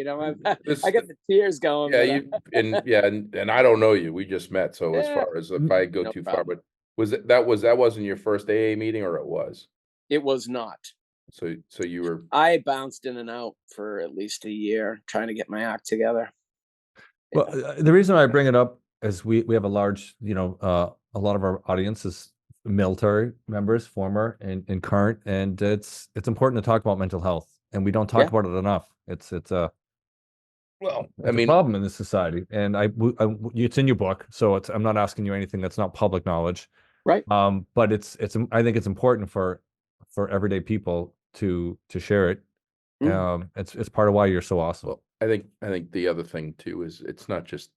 This, got the tears going. yeah, But, and I don't know you. We just met, so as yeah, far as if I go no too far, problem. but that wasn't your first AA meeting, or it was? It was not. So you were. I bounced in and out for at least a year trying to get my act together. Well, the reason I bring it up is we have a large, a lot of our audience is military members, former and current, and it's important to talk about mental health, and we don't talk Yeah. about it enough. It's a Well, a problem in this society, and it's in your book, so I'm not asking you anything that's not public knowledge, Right. but I think it's important for everyday people to share it. It's part of why you're so awesome. Well, I think the other thing too is it's not just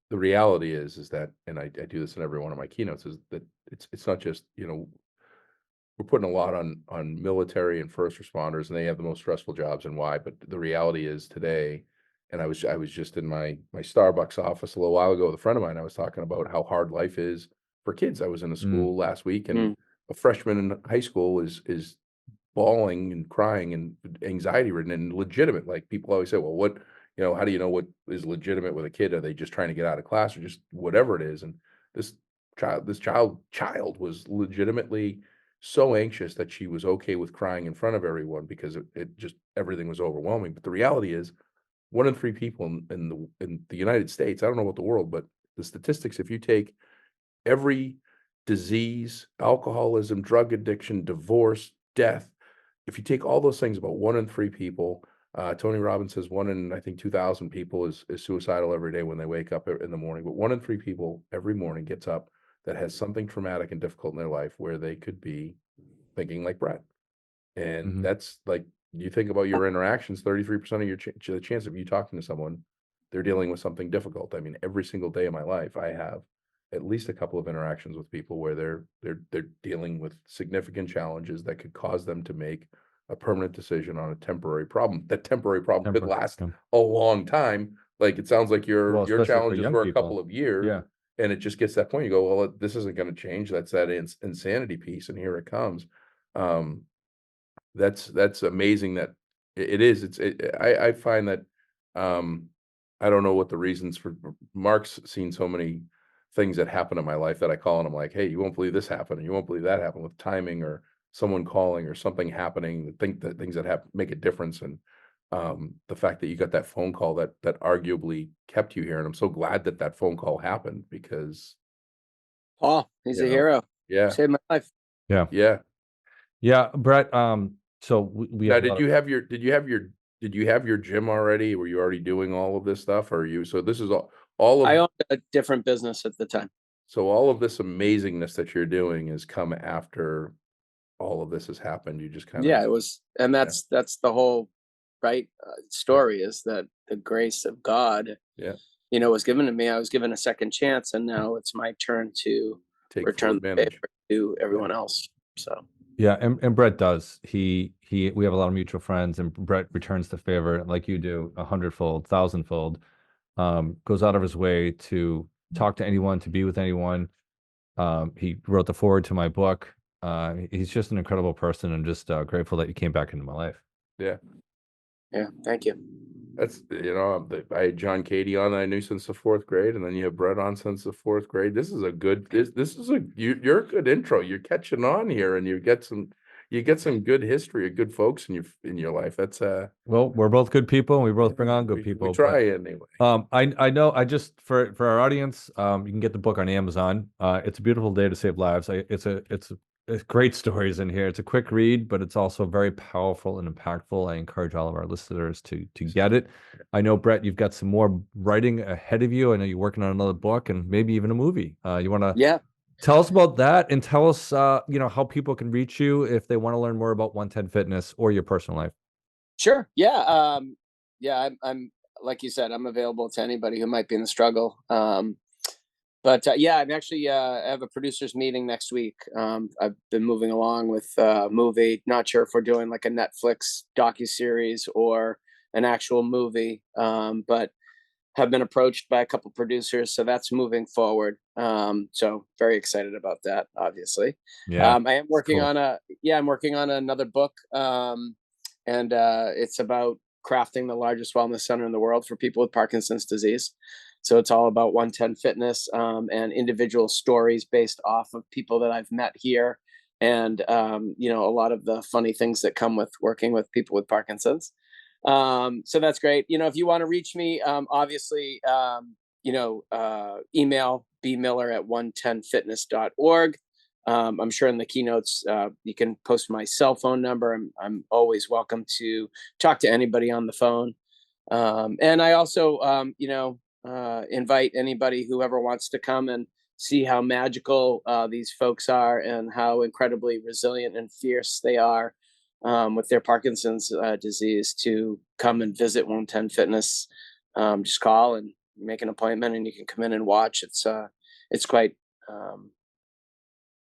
the reality is that, and I do this in every one of my keynotes, is that it's not just, we're putting a lot on military and first responders, and they have the most stressful jobs, and why. But the reality is today, and I was just in my Starbucks office a little while ago with a friend of mine. I was talking about how hard life is for kids. I was in a school last week, and a freshman in high school is bawling and crying and anxiety ridden and legitimate. Like, people always say, well, what, how do you know what is legitimate with a kid? Are they just trying to get out of class, or just whatever it is? And this child was legitimately so anxious that she was okay with crying in front of everyone because it just, everything was overwhelming. But the reality is 1 in 3 people in the United States, I don't know about the world, but the statistics, if you take every disease, alcoholism, drug addiction, divorce, death, if you take all those things, about 1 in 3 people, Tony Robbins says 1 in, I think, 2,000 people is suicidal every day when they wake up in the morning. But 1 in 3 people every morning gets up that has something traumatic and difficult in their life where they could be thinking like Brett. And that's like, you think about your interactions, 33% of your the chance of you talking to someone, they're dealing with something difficult. I mean, every single day of my life, I have at least a couple of interactions with people where they're dealing with significant challenges that could cause them to make a permanent decision on a temporary problem. That temporary problem could last a long time. Like, it sounds like your especially for challenges young were a people. couple of years. Yeah. And it just gets to that point, you go, well, this isn't going to change. That's that insanity piece, and here it comes. That's amazing that it is. I find that I don't know what the reasons for. Mark's seen so many things that happen in my life that I call and I'm like, hey, you won't believe this happened, and you won't believe that happened, with timing or someone calling or something happening. Think that things that happen make a difference, and the fact that you got that phone call that arguably kept you here, and I'm so glad that that phone call happened, because Paul, he's a hero. Yeah, Saved my life. Yeah, Brett. So we now, have did you have your gym already? Were you already doing all of this stuff? Or so this is all of I owned a different business at the time. So all of this amazingness that you're doing has come after all of this has happened. You just kind of. Yeah, it was, and that's the whole story, is that the grace of God, was given to me. I was given a second chance, and now it's my turn to return the favor to everyone else. So. Yeah, and Brett does. We have a lot of mutual friends, and Brett returns the favor like you do, 100-fold, 1,000-fold. Goes out of his way to talk to anyone, to be with anyone. He wrote the foreword to my book. He's just an incredible person, and just grateful that you came back into my life. Yeah, thank you. That's, I had John Cady on that I knew since the 4th grade, and then you have Brett on since the 4th grade. This is a good, you're a good intro. You're catching on here, and you get some, you get some good history of good folks in your life. That's Well, we're both good people, and we both bring on good people. We try anyway. I know. I just for our audience, you can get the book on Amazon. It's a beautiful day to save lives. It's great stories in here. It's a quick read, but it's also very powerful and impactful. I encourage all of our listeners to get it. I know, Brett, you've got some more writing ahead of you. I know you're working on another book and maybe even a movie. You want to tell us about that, and tell us how people can reach you if they want to learn more about 110 Fitness or your personal life. Sure. Yeah. I'm like you said, I'm available to anybody who might be in the struggle. But I'm actually I have a producers meeting next week. I've been moving along with a movie. Not sure if we're doing like a Netflix docuseries or an actual movie, but have been approached by a couple producers, so that's moving forward. So very excited about that. Obviously, Yeah, I am working cool. I'm working on another book, and it's about crafting the largest wellness center in the world for people with Parkinson's disease. So it's all about 110 Fitness, and individual stories based off of people that I've met here, and a lot of the funny things that come with working with people with Parkinson's. So that's great. If you want to reach me, obviously, email bmiller@110fitness.org. I'm sure in the keynotes, you can post my cell phone number. I'm always welcome to talk to anybody on the phone. And I also, invite anybody who ever wants to come and see how magical these folks are and how incredibly resilient and fierce they are with their Parkinson's disease to come and visit 110 Fitness. Just call and make an appointment, and you can come in and watch. It's quite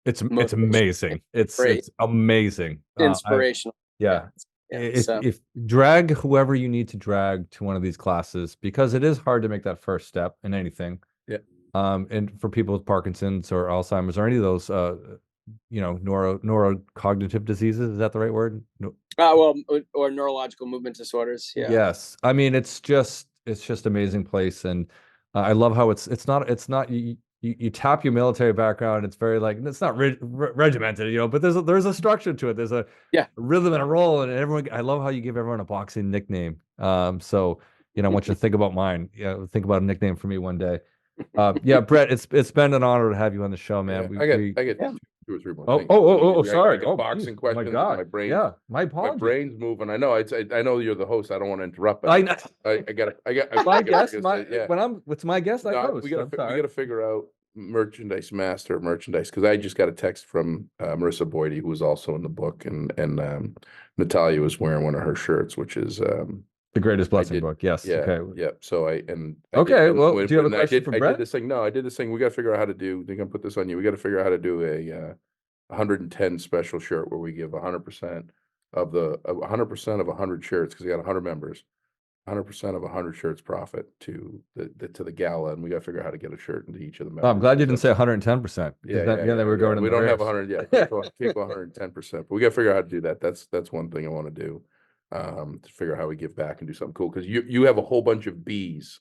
It's motivational. amazing. It's amazing. Inspirational. If drag whoever you need to drag to one of these classes, because it is hard to make that first step in anything. Yeah. And for people with Parkinson's or Alzheimer's or any of those neurocognitive diseases, is that the right word? No. Or neurological movement disorders. Yeah. Yes. I mean, it's just amazing place, and I love how it's not you tap your military background. It's very like, it's not regimented, but there's a structure to it. There's a rhythm and a roll, and everyone. I love how you give everyone a boxing nickname. So I want you to think about mine. Yeah, think about a nickname for me one day. Brett, it's been an honor to have you on the show, man. I get 2 or 3 more things. Sorry. I get boxing questions. My God. My brain. Yeah, my apologies. My brain's moving. I know. I know you're the host. I don't want to interrupt. I know. My guest. It's my guest. I host. We got to figure out merchandise because I just got a text from Marissa Boydie, who was also in the book, and Natalia was wearing one of her shirts, which is The Greatest Blessing book. Yes. Yeah. Okay. Yeah. So do you have a question for Brett? I did this thing. No, I did this thing. We got to figure out how to do. They're gonna put this on you. We got to figure out how to do a 110 special shirt where we give 100% of 100% of 100 shirts, because we got 100 members. 100% of 100 shirts profit to the gala, and we got to figure out how to get a shirt into each of the members. I'm glad you didn't say 110%. We're going. We don't have 100 yet. Keep 110%, but we got to figure out how to do that. That's one thing I want to do, to figure out how we give back and do something cool, because you have a whole bunch of B's.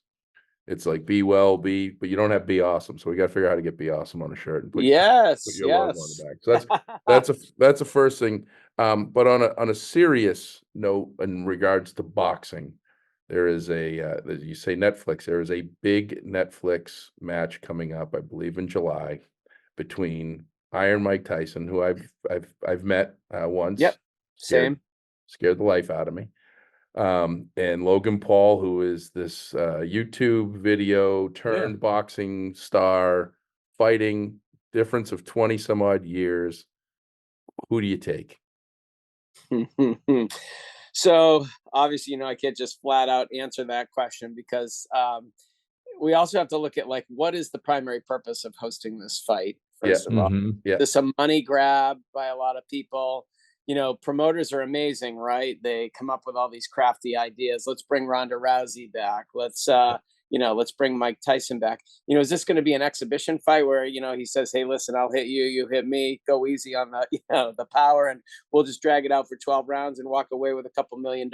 It's like be well, but you don't have BeAuSm, so we got to figure out how to get BeAuSm on a shirt and put your logo on the back. So that's the first thing. But on a serious note, in regards to boxing, there is as you say, Netflix. There is a big Netflix match coming up, I believe, in July, between Iron Mike Tyson, who I've met once. Yep. Same. Scared the life out of me. And Logan Paul, who is this YouTube video turned boxing star, fighting, difference of 20 some odd years. Who do you take? So obviously, I can't just flat out answer that question, because we also have to look at, like, what is the primary purpose of hosting this fight? First of all, this is a money grab by a lot of people. Promoters are amazing, right? They come up with all these crafty ideas. Let's bring Ronda Rousey back. Let's bring Mike Tyson back. Is this going to be an exhibition fight where, he says, hey, listen, I'll hit you, you hit me, go easy on the power, and we'll just drag it out for 12 rounds and walk away with a couple $1 million?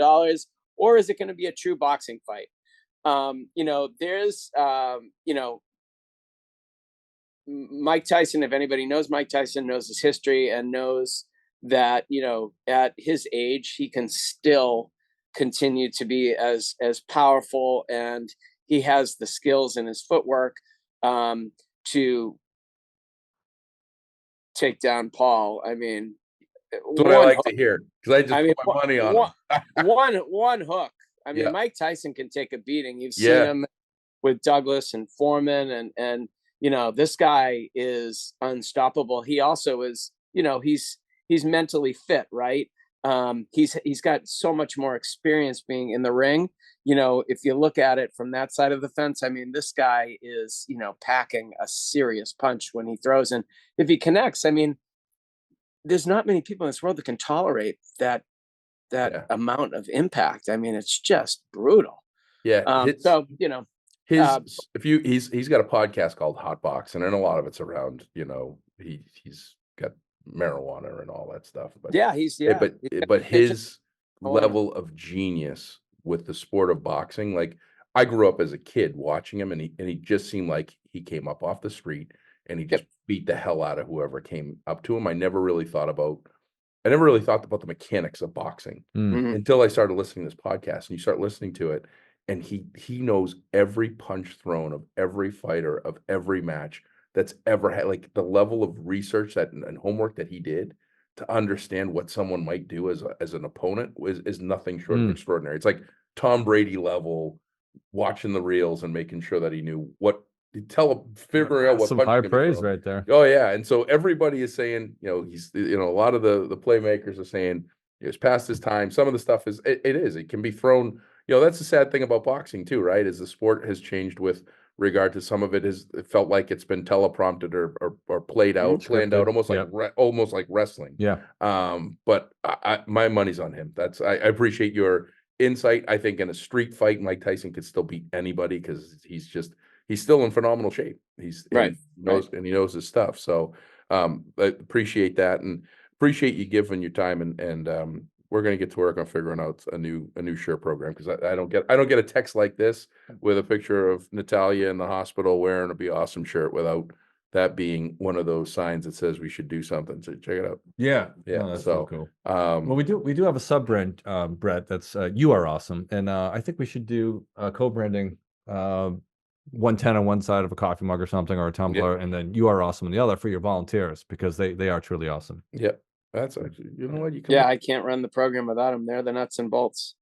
Or is it going to be a true boxing fight? There's, Mike Tyson, if anybody knows Mike Tyson, knows his history and knows that, at his age, he can still continue to be as powerful, and he has the skills in his footwork to take down Paul. I mean, That's what I like to hear, because I just put my money on him. one hook. I mean, Yeah. Mike Tyson can take a beating. You've seen Yeah. him with Douglas and Foreman, and this guy is unstoppable. He also is, he's mentally fit, right? He's got so much more experience being in the ring. If you look at it from that side of the fence, I mean, this guy is, packing a serious punch when he throws. And if he connects, I mean, there's not many people in this world that can tolerate that Yeah. amount of impact. I mean, it's just brutal. Yeah. So, he's got a podcast called Hot Box, and a lot of it's around, he's got marijuana and all that stuff. But yeah, but his level of genius with the sport of boxing, like, I grew up as a kid watching him, and he just seemed like he came up off the street and he just beat the hell out of whoever came up to him. I never really thought about the mechanics of boxing until I started listening to this podcast. And you start listening to it, and he knows every punch thrown of every fighter of every match that's ever had. Like, the level of research and homework that he did to understand what someone might do as an opponent is nothing short of extraordinary. It's like Tom Brady level, watching the reels and making sure that he knew figuring out what some punch high he could praise throw. right there. Oh yeah, and so everybody is saying, he's, a lot of the playmakers are saying it's past his time. Some of the stuff it can be thrown. That's the sad thing about boxing too, right? Is the sport has changed with regard to some of it felt like it's been teleprompted or planned out, almost like wrestling. Yeah. But my money's on him. I appreciate your insight. I think in a street fight, Mike Tyson could still beat anybody, because he's still in phenomenal shape. He knows his stuff. So I appreciate that, and appreciate you giving your time, and we're going to get to work on figuring out a new shirt program, because I don't get a text like this with a picture of Natalia in the hospital wearing a BeAuSm shirt without that being one of those signs that says we should do something. So check it out. Yeah. Yeah. No, that's so cool. Well, we do have a sub brand, Brett, that's You Are Awesome. And I think we should do co-branding 110 on one side of a coffee mug or something, or a tumbler, and then You Are Awesome on the other for your volunteers, because they are truly awesome. Yep. That's actually, what you can. Yeah, I can't run the program without them. They're the nuts and bolts.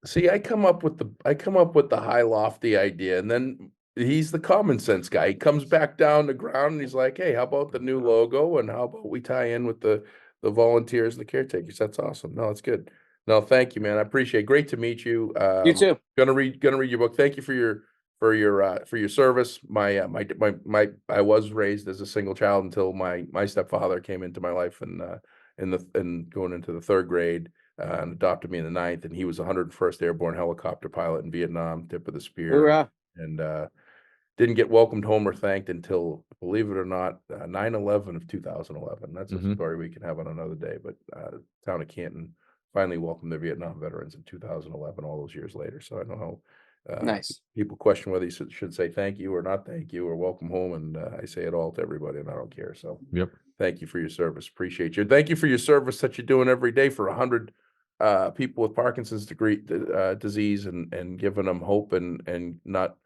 See, I come up with the high lofty idea, and then he's the common sense guy. He comes back down to ground, and he's like, "Hey, how about the new logo? And how about we tie in with the volunteers, the caretakers?" That's awesome. No, it's good. No, thank you, man. I appreciate it. Great to meet you. You too. Gonna read your book. Thank you for your service. I was raised as a single child until my stepfather came into my life, and going into the third grade, and adopted me in the 9th, and he was 101st Airborne helicopter pilot in Vietnam, tip of the spear. Hoorah. And didn't get welcomed home or thanked until, believe it or not, 9/11 of 2011. That's a story we can have on another day. But town of Canton finally welcomed the Vietnam veterans in 2011, all those years later. So I know how nice. People question whether you should say thank you or not thank you or welcome home, and I say it all to everybody, and I don't care. So thank you for your service. Appreciate you. Thank you for your service that you're doing every day for 100 people with Parkinson's disease, and giving them hope, and not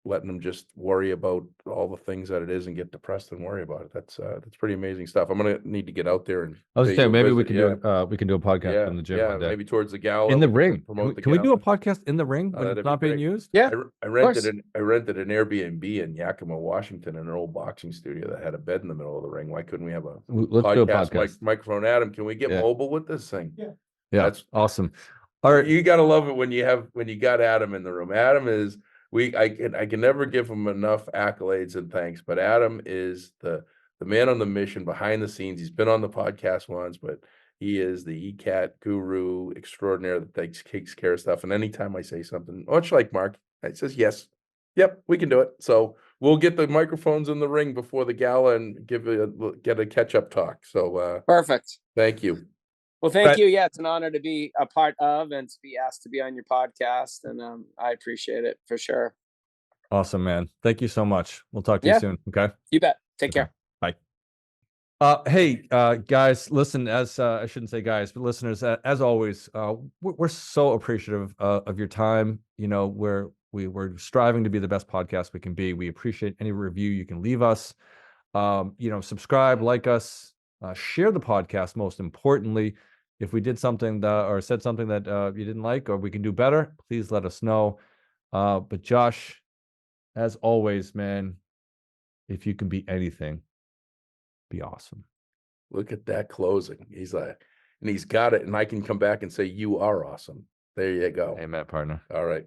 letting them just worry about all the things that it is and get depressed and worry about it. That's pretty amazing stuff. I'm gonna need to get out there and I was saying, maybe we can do a podcast in the gym one day. Maybe towards the gala, in the ring. Can we do a podcast in the ring when it's not being used? Yeah, I rented an Airbnb in Yakima, Washington, in an old boxing studio that had a bed in the middle of the ring. Why couldn't we have Let's do a podcast? Microphone, Adam, can we get mobile with this thing? Yeah, that's awesome. All right, you gotta love it when you got Adam in the room. Adam is I can never give him enough accolades and thanks, but Adam is the man on the mission behind the scenes. He's been on the podcast once, but he is the ECAT guru extraordinaire that takes care of stuff. And anytime I say something, much like Mark, he says, yes, yep, we can do it. So we'll get the microphones in the ring before the gala and get a catch-up talk. So perfect. Thank you. Well, thank you. Yeah, it's an honor to be a part of and to be asked to be on your podcast. And I appreciate it for sure. Awesome, man. Thank you so much. We'll talk to you soon. Okay. You bet. Take care. Bye. Hey, guys, listen, as I shouldn't say guys, but listeners, as always, we're so appreciative of your time. You know, we're striving to be the best podcast we can be. We appreciate any review you can leave us. You know, subscribe, like us, share the podcast. Most importantly, if we did something or said something that you didn't like, or we can do better, please let us know. But Josh, as always, man, if you can be anything, be awesome. Look at that closing. He's like, and he's got it. And I can come back and say, you are awesome. There you go. Amen, partner. All right.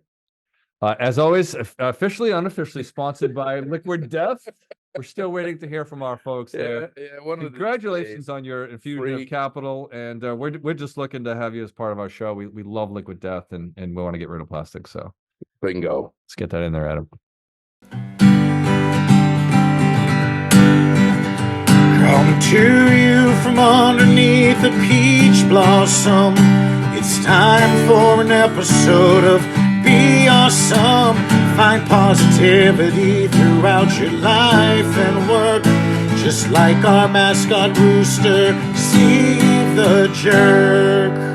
As always, officially, unofficially sponsored by Liquid Death. We're still waiting to hear from our folks there. Yeah, Congratulations on your infusion of capital. And we're just looking to have you as part of our show. We love Liquid Death and we want to get rid of plastic. So bingo. Let's get that in there, Adam. Come to you from underneath a peach blossom. It's time for an episode of BeAuSm. Find positivity throughout your life and work. Just like our mascot rooster, Steve the Jerk.